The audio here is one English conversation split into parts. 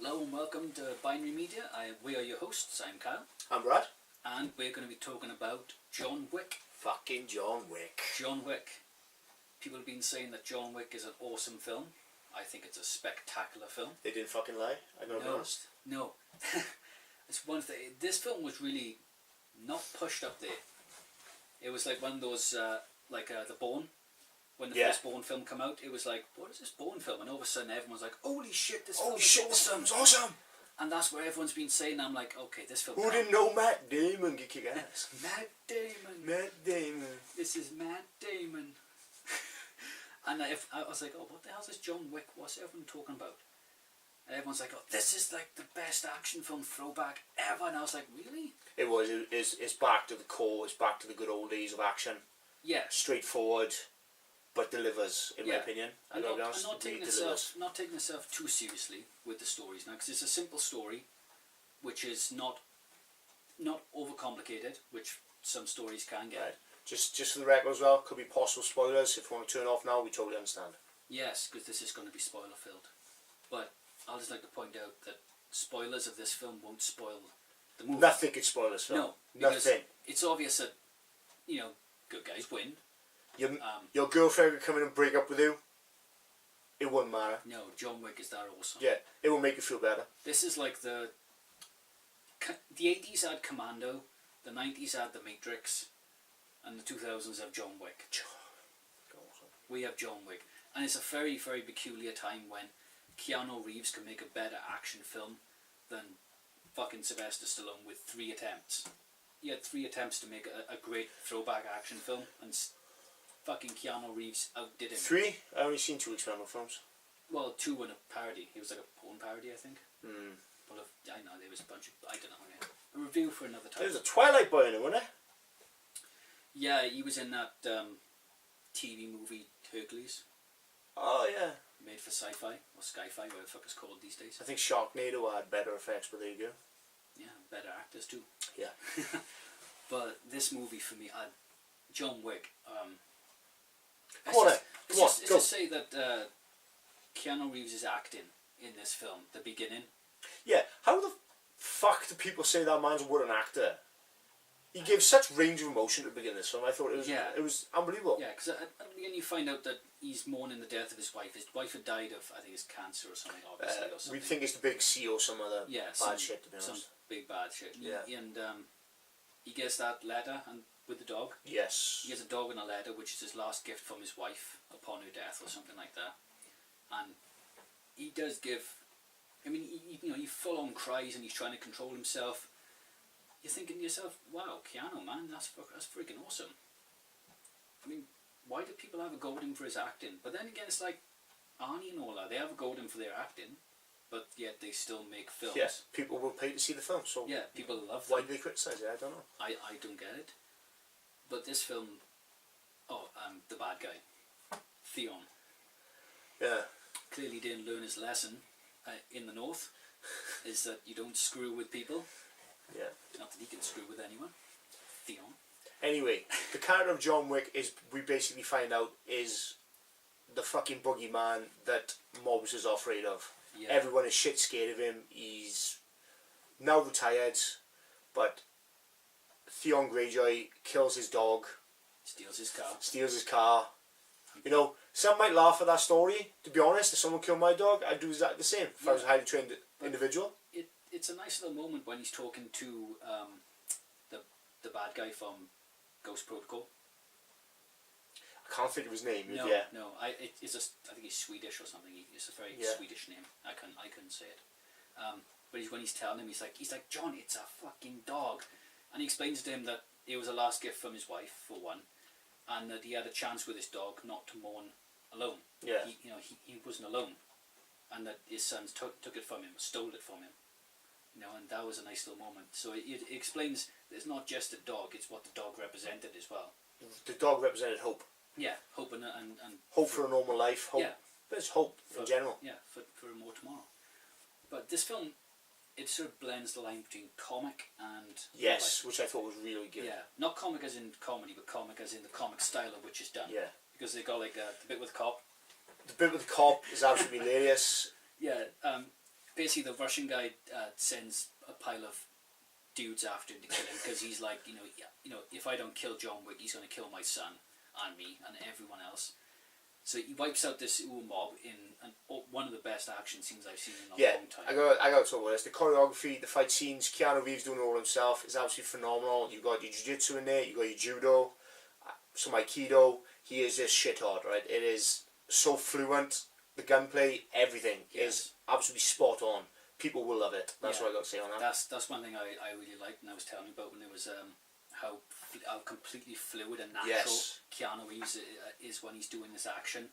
Hello and welcome to Binary Media. We are your hosts. I'm Kyle. I'm Brad. And we're going to be talking about John Wick. Fucking John Wick. John Wick. People have been saying that John Wick is an awesome film. I think it's a spectacular film. They didn't fucking lie, I gotta be honest. No. It's one thing. This film was really not pushed up there. It was like one of those, The Bourne. When the first Bourne film came out, it was like, what is this Bourne film? And all of a sudden everyone's like, holy shit, this film is awesome! And that's what everyone's been saying. I'm like, okay, this film... Who didn't know Matt Damon could kick ass? Matt Damon. Matt Damon. This is Matt Damon. And I was like, oh, what the hell is this John Wick? What's everyone talking about? And everyone's like, oh, this is like the best action film throwback ever. And I was like, really? It was. It's back to the core. It's back to the good old days of action. Yeah. Straightforward, but delivers, in my opinion. And not taking itself too seriously with the stories now, because it's a simple story, which is not overcomplicated, which some stories can get. Right. Just for the record as well, could be possible spoilers. If you want to turn off now, we totally understand. Yes, because this is going to be spoiler filled. But I'll just like to point out that spoilers of this film won't spoil the movie. Nothing could spoil this film. No, nothing. It's obvious that, good guys win. Your girlfriend could come in and break up with you. It wouldn't matter. No, John Wick is that awesome. Yeah, it will make you feel better. This is like the 80s had Commando, the 90s had The Matrix, and the 2000s have John Wick. We have John Wick. And it's a very, very peculiar time when Keanu Reeves can make a better action film than fucking Sylvester Stallone with 3 attempts. He had 3 attempts to make a great throwback action film, and fucking Keanu Reeves outdid him. 3? I only seen 2 experimental films. Well, 2 and a parody. He was like a porn parody, I think. Hmm. Well, I know, there was a bunch of... I don't know. Yeah. A review for another time. There was a Twilight boy in it, wasn't there? Yeah, he was in that TV movie Hercules. Oh, yeah. Made for sci-fi, or sci-fi, whatever the fuck it's called these days. I think Sharknado had better effects, but there you go. Yeah, better actors too. Yeah. But this movie for me, John Wick. Let's just say that Keanu Reeves is acting in this film, the beginning. Yeah, how the fuck do people say that man's a wooden actor? He gave such range of emotion to begin this film. I thought it was unbelievable. Yeah, because at the beginning you find out that he's mourning the death of his wife. His wife had died of, I think it's cancer or something, obviously. Or something. We think it's the big C or some other bad shit, to be honest. Some big bad shit. Yeah. And he gets that letter and with the dog. Yes. He gets a dog in a letter, which is his last gift from his wife upon her death or something like that. And he does give... I mean, he full on cries and he's trying to control himself. You're thinking to yourself, wow, Keanu, man, that's freaking awesome. I mean, why do people have a go at him for his acting? But then again, it's like Arnie and all that. They have a go at him for their acting, but yet they still make films. Yes, people will pay to see the film, so... Yeah, people love them. Why do they criticise it? I don't know. I don't get it. But this film... the bad guy. Theon. Yeah. Clearly didn't learn his lesson in the North, is that you don't screw with people. Yeah. Not that he can screw with anyone. Theon. Anyway, the character of John Wick we basically find out is the fucking boogeyman that mobs is afraid of. Yeah. Everyone is shit scared of him. He's now retired, but Theon Greyjoy kills his dog. Steals his car. You know, some might laugh at that story. To be honest, if someone killed my dog, I'd do exactly the same if I was a highly trained individual. It's a nice little moment when he's talking to the bad guy from Ghost Protocol. I can't think of his name. No, yeah. No. I think he's Swedish or something. It's a very Swedish name. I couldn't say it. But when he's telling him, he's like, John, it's a fucking dog, and he explains to him that it was a last gift from his wife for one, and that he had a chance with his dog not to mourn alone. Yeah. He wasn't alone, and that his sons took it from him, stole it from him. And that was a nice little moment. So it explains that it's not just a dog; it's what the dog represented as well. The dog represented hope. Yeah, hope and hope for a normal life. Hope. Yeah, but it's hope in general. Yeah, for a more tomorrow. But this film, it sort of blends the line between comic and which I thought was really good. Yeah, not comic as in comedy, but comic as in the comic style of which is done. Yeah, because they got like the bit with the cop. The bit with the cop is absolutely hilarious. Yeah, basically the Russian guy sends a pile of dudes after him to kill him because he's like, if I don't kill John Wick, he's going to kill my son and me and everyone else. So he wipes out this mob in one of the best action scenes I've seen in a long time. I got to talk about this. The choreography, the fight scenes, Keanu Reeves doing it all himself is absolutely phenomenal. You've got your jiu-jitsu in there, you've got your judo, some aikido. He is just shit hard, right? It is so fluent. The gunplay, everything is absolutely spot on. People will love it. That's what I got to say on that. That's one thing I really liked, and I was telling you about when it was how completely fluid and natural Keanu Reeves is when he's doing this action.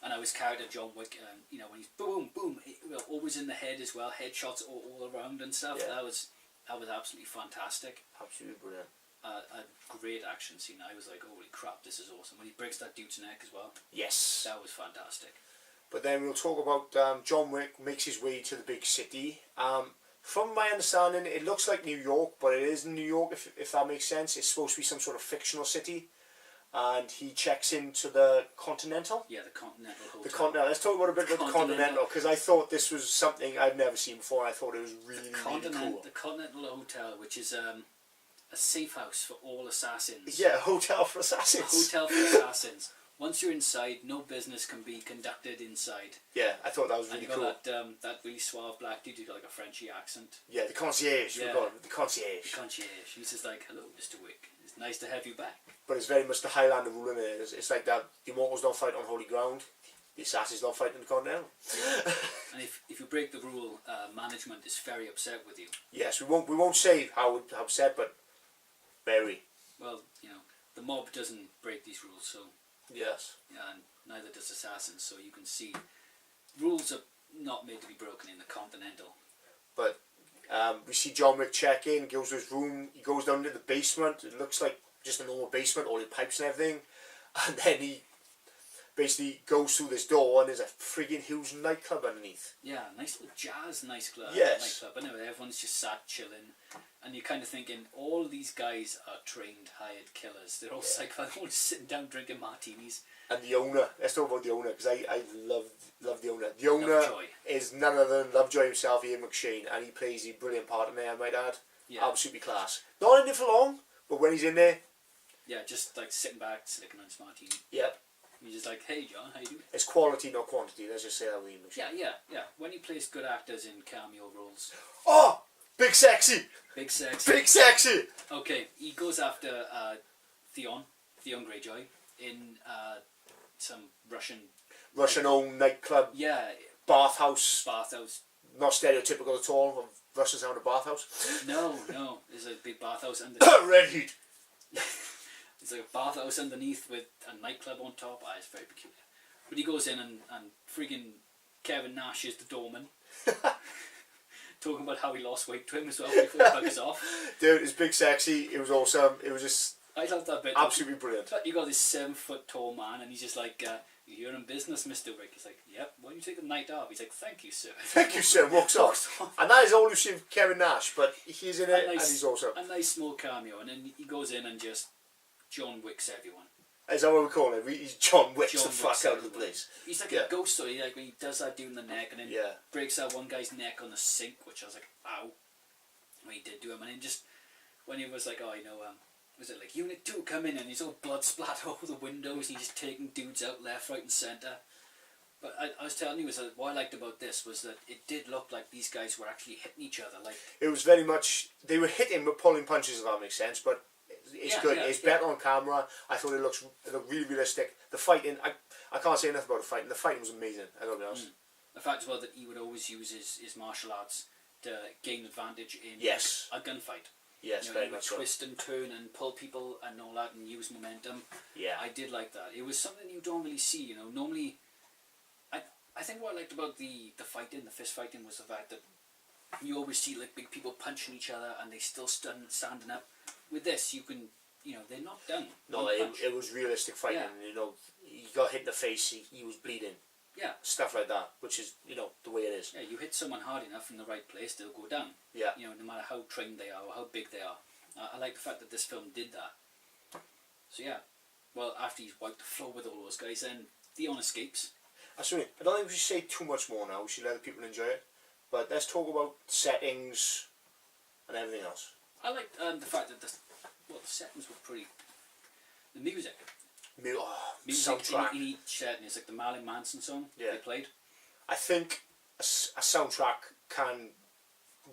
And I was character John Wick, when he's boom, boom, always in the head as well, headshots all around and stuff. Yeah. That was absolutely fantastic. Absolutely brilliant. A great action scene. I was like, holy crap, this is awesome. When he breaks that dude's neck as well. Yes. That was fantastic. But then we'll talk about John Wick makes his way to the big city. From my understanding, it looks like New York, but it isn't New York, if that makes sense. It's supposed to be some sort of fictional city. And he checks into the Continental. Yeah, the Continental Hotel. The Continental. Let's talk about a bit about the Continental, because I thought this was something I'd never seen before. I thought it was really cool. The Continental Hotel, which is a safe house for all assassins. Yeah, a hotel for assassins. A hotel for assassins. Once you're inside, no business can be conducted inside. Yeah, I thought that was really cool. And you got that really suave black dude who got like a Frenchy accent. Yeah, the concierge. Yeah. The concierge. The concierge. He's just like, hello, Mr. Wick. It's nice to have you back. But it's very much the Highlander rule in it. It's like that. The immortals don't fight on holy ground. The assassins don't fight in the Continental. Yeah. And if you break the rule, management is very upset with you. Yes, we won't say how upset, but very. Well, the mob doesn't break these rules, so. Yes. And neither does assassins, so you can see rules are not made to be broken in the Continental. But we see John Wick check in, goes to his room, he goes down to the basement. It looks like just a normal basement, all the pipes and everything. And then he basically goes through this door and there's a friggin' huge nightclub underneath. Yeah, nice little jazz nightclub. Yes. Nightclub. Anyway, everyone's just sat chilling. And you're kind of thinking, all of these guys are trained, hired killers. They're all all just sitting down drinking martinis. And the owner, let's talk about the owner, because I love the owner. The owner Lovejoy. is none other than Lovejoy himself, Ian McShane, and he plays a brilliant part in there, I might add. Yeah. Absolutely class. Not in it for long, but when he's in there... Yeah, just like sitting back, slicking on his martini. Yep. You're just like, hey John, how you doing? It's quality, not quantity, let's just say that with Ian McShane. Yeah. When he plays good actors in cameo roles. Oh! Big sexy! Big sexy. Big sexy! Okay, he goes after Theon Greyjoy, in some Russian-owned nightclub. Yeah. Bathhouse. Not stereotypical at all of Russians having a bathhouse. No. There's a big bathhouse underneath. Red heat! There's like a bathhouse underneath with a nightclub on top. It's very peculiar. But he goes in and friggin' Kevin Nash is the doorman. Talking about how he lost weight to him as well before he buggers off. Dude, it's big sexy. It was awesome. It was just... I love that bit. Absolutely brilliant. You got this 7-foot tall man and he's just like, you're in business, Mr. Wick. He's like, yep, why don't you take the night off? He's like, thank you, sir. Thank you, sir. Walks off. And that is all you've seen of Kevin Nash, but he's in it and he's awesome. A nice small cameo, and then he goes in and just John Wicks everyone. Is that what we call him? He's John Wicks the fuck out of the place. He's like a ghost story, like when he does that dude in the neck and then breaks that one guy's neck on the sink, which I was like, ow. When he did do him, and then just when he was like, was it like Unit 2 come in and he's all blood splatter over the windows and he's just taking dudes out left, right and centre. But I was telling you, what I liked about this was that it did look like these guys were actually hitting each other. Like it was very much, they were hitting but pulling punches, if that makes sense, but it's good. It's better on camera. I thought it looked really realistic. The fighting, I can't say enough about the fighting. The fighting was amazing, I gotta be honest. The fact as well that he would always use his martial arts to gain advantage in a gunfight. Yes, very much so. Twist and turn and pull people and all that and use momentum. Yeah. I did like that. It was something you don't really see, Normally, I think what I liked about the fighting, the fist fighting, was the fact that you always see like big people punching each other and they still standing up. With this, you can, they're not done. No, it was realistic fighting. Yeah. He got hit in the face, he was bleeding. Yeah. Stuff like that, which is, the way it is. Yeah, you hit someone hard enough in the right place, they'll go down. Yeah. No matter how trained they are or how big they are. I like the fact that this film did that. So yeah, well, after he's wiped the floor with all those guys, then Theon escapes. I don't think we should say too much more now. We should let the people enjoy it. But let's talk about settings and everything else. I liked the fact that the settings were pretty. The music. Music Soundtrack. in each setting is like the Marilyn Manson song they played. I think a soundtrack can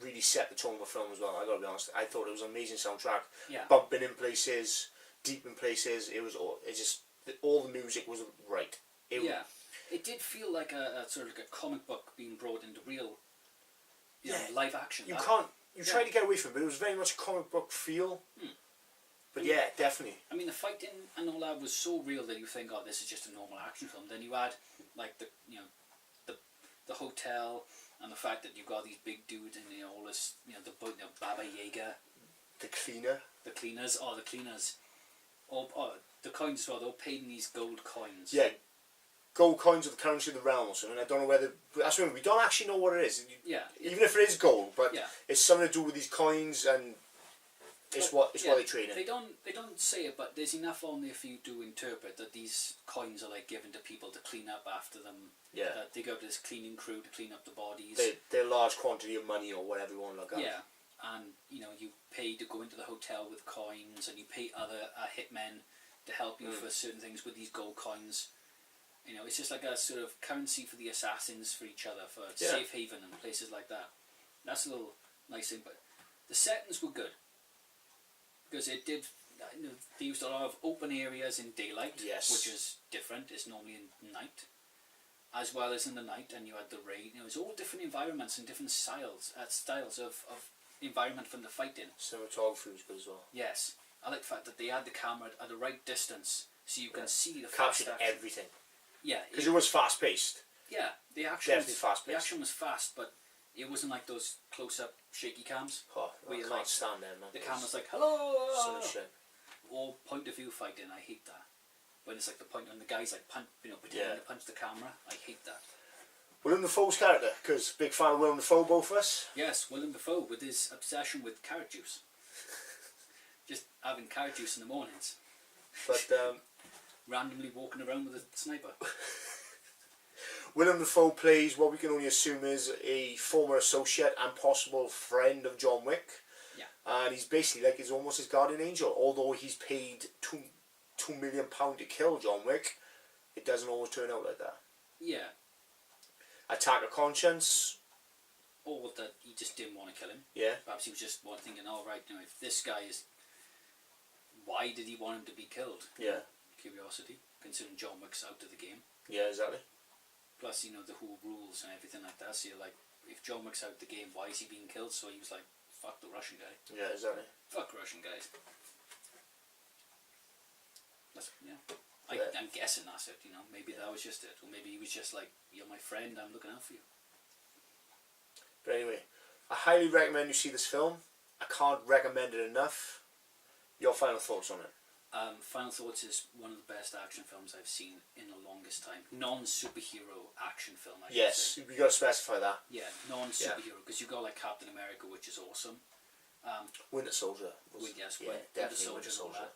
really set the tone of a film as well. I gotta be honest. I thought it was an amazing soundtrack. Yeah. Bumping in places, deep in places. All the music was right. It did feel like a sort of like a comic book being brought into real, live action. You tried to get away from it, but it was very much a comic book feel. But yeah, definitely. I mean, the fighting and all that was so real that you think, oh, this is just a normal action film. Then you add like the hotel and the fact that you've got these big dudes and all this, the Baba Yaga, the cleaners, the coins as well. They're all paid in these gold coins. Yeah, gold coins are the currency of the realm or something. I don't know whether that's what we don't actually know what it is. Even if it is gold, but it's something to do with these coins and. It's what they trade in. They don't say it, but there's enough on there for you to interpret that these coins are like given to people to clean up after them. Yeah. That they go to this cleaning crew to clean up the bodies. They're a large quantity of money or whatever you want to look at. Yeah, and you pay to go into the hotel with coins, and you pay other hitmen to help you for certain things with these gold coins. It's just like a sort of currency for the assassins for each other, for safe haven and places like that. That's a little nice thing, but the settings were good. Because it did, they used a lot of open areas in daylight, which is different. It's normally in night, as well as in the night. And you had the rain. It was all different environments and different styles of environment from the fighting. Cinematography was good as well. Yes, I like the fact that they had the camera at the right distance, so you can see the captured everything. Yeah, because it was fast paced. Yeah, the action definitely fast paced. The action was fast, but it wasn't like those close-up shaky cams. Oh, I can't stand them, man. The camera's like, hello! Some shit. Or point-of-view fighting, I hate that. When it's like the point, and the guy's like, pretending to punch the camera, I hate that. Willem Dafoe's character, because big fan of Willem Dafoe, both of us. Yes, Willem Dafoe, with his obsession with carrot juice. Just having carrot juice in the mornings. But, randomly walking around with a sniper. Willem Dafoe plays what we can only assume is a former associate and possible friend of John Wick. Yeah. And he's basically like, he's almost his guardian angel. Although he's paid £2 million to kill John Wick, it doesn't always turn out like that. Yeah. Attack of conscience. Or that he just didn't want to kill him. Yeah. Perhaps he was just thinking, if this guy is... Why did he want him to be killed? Yeah. Curiosity, considering John Wick's out of the game. Yeah, exactly. Plus, the whole rules and everything like that. So you're like, if John Wick's out of the game, why is he being killed? So he was like, fuck the Russian guy. Yeah, exactly. Fuck Russian guys. I'm guessing that's it, Maybe that was just it. Or maybe he was just like, you're my friend, I'm looking out for you. But anyway, I highly recommend you see this film. I can't recommend it enough. Your final thoughts on it? Final Thoughts is one of the best action films I've seen in the longest time. Non-superhero action film, I should say. We got to specify that. Yeah, non-superhero, because you got like Captain America, which is awesome. Winter Soldier. Definitely Winter Soldier.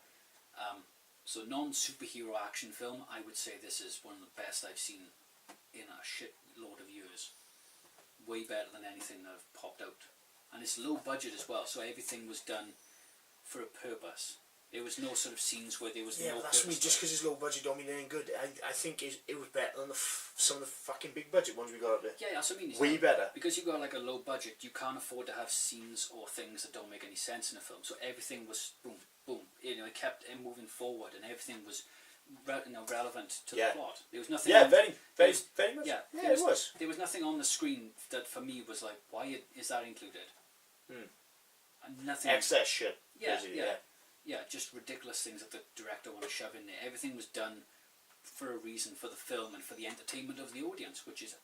So non-superhero action film, I would say this is one of the best I've seen in a shitload of years. Way better than anything that have popped out. And it's low budget as well, so everything was done for a purpose. There was no sort of scenes where there was no that's purpose. Just because it's low budget don't mean anything good. I think it was better than some of the fucking big budget ones we got up there. Yeah, that's what I mean. Way better. Because you've got like a low budget, you can't afford to have scenes or things that don't make any sense in a film. So everything was boom, boom. It kept moving forward, and everything was relevant to the plot. There was nothing. Yeah, very much. Yeah, it was. There was nothing on the screen that for me was like, why is that included? And nothing. Excess shit. Yeah, just ridiculous things that the director wanted to shove in there. Everything was done for a reason, for the film and for the entertainment of the audience, which is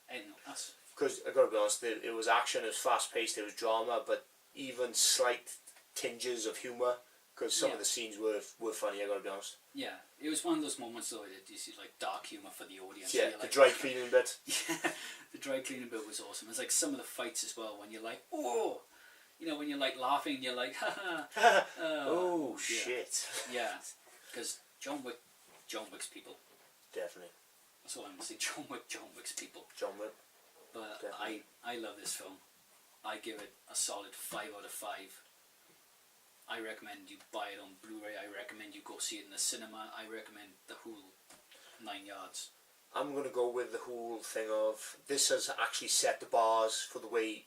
us. Because I got to be honest, it was action, it was fast paced, it was drama, but even slight tinges of humour. Because some of the scenes were funny. I got to be honest. Yeah, it was one of those moments though that you see like dark humour for the audience. Yeah, the dry cleaning bit. Yeah, the dry cleaning bit was awesome. It's like some of the fights as well when you're like, oh. When you're like laughing, you're like, ha ha. Oh shit. Yeah, because John Wick's people. Definitely. That's all I'm gonna say. John Wick's people. John Wick. But Definitely. I love this film. I give it a solid 5 out of 5. I recommend you buy it on Blu-ray. I recommend you go see it in the cinema. I recommend the whole 9 yards. I'm going to go with the whole thing of this has actually set the bars for the way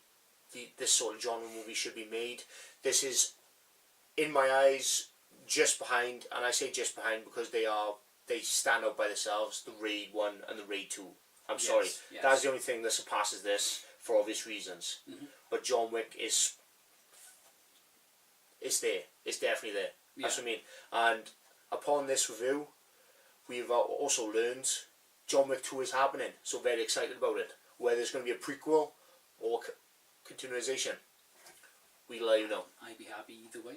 this sort of genre movie should be made. This is, in my eyes, just behind, and I say just behind because they stand out by themselves, the Raid 1 and the Raid 2. I'm sorry. Yes. That's the only thing that surpasses this for obvious reasons. Mm-hmm. But John Wick is... It's there. It's definitely there. That's what I mean. And upon this review, we've also learned John Wick 2 is happening. So very excited about it. Whether it's going to be a prequel or continuation, we'll let you know. I'd be happy either way.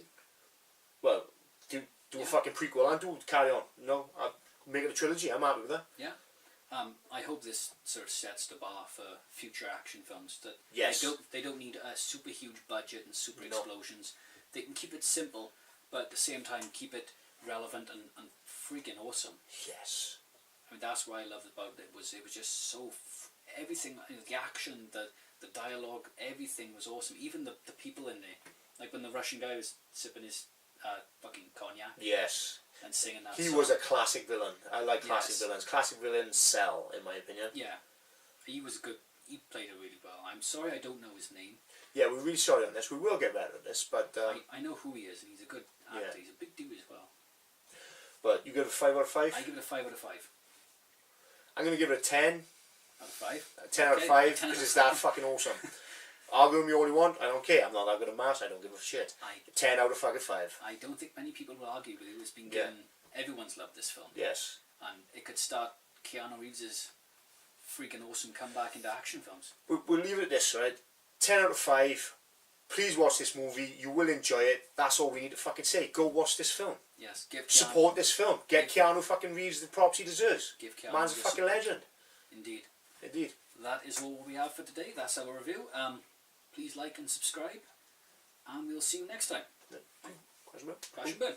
Well, do a fucking prequel and do carry on. No, I'll make it a trilogy. I'm happy with that. Yeah. I hope this sort of sets the bar for future action films. That Yes. they don't need a super huge budget and super explosions. They can keep it simple, but at the same time keep it relevant and freaking awesome. Yes. I mean, that's what I loved about it. Was just so everything, the action, the dialogue, everything was awesome. Even the people in there, like when the Russian guy was sipping his fucking cognac. Yes. And singing that. He song. was a classic villain. I like classic Yes. villains. Classic villains sell, in my opinion. Yeah, he was good. He played it really well. I'm sorry I don't know his name. Yeah, we're really sorry on this. We will get better at this, but I know who he is, and he's a good actor. Yeah. He's a big dude as well. but you give it a 5 out of 5? I give it a 5 out of 5. I'm going to give it a 10. Out of 5? A 10 out of 5 because it's that fucking awesome. Argue with me all you want. I don't care. I'm not that good at maths. I don't give a shit. 10 out of fucking 5. I don't think many people will argue with it. It's been given. Everyone's loved this film. Yes. And it could start Keanu Reeves' freaking awesome comeback into action films. We'll leave it at this, right? 10 out of 5. Please watch this movie. You will enjoy it. That's all we need to fucking say. Go watch this film. Yes, give Keanu, Support this film. Get Keanu fucking Reeves the props he deserves. Give Keanu Man's a the fucking support. legend. Indeed. Indeed. That is all we have for today. That's our review. Please like and subscribe, and we'll see you next time. Question mark? Crash and burn.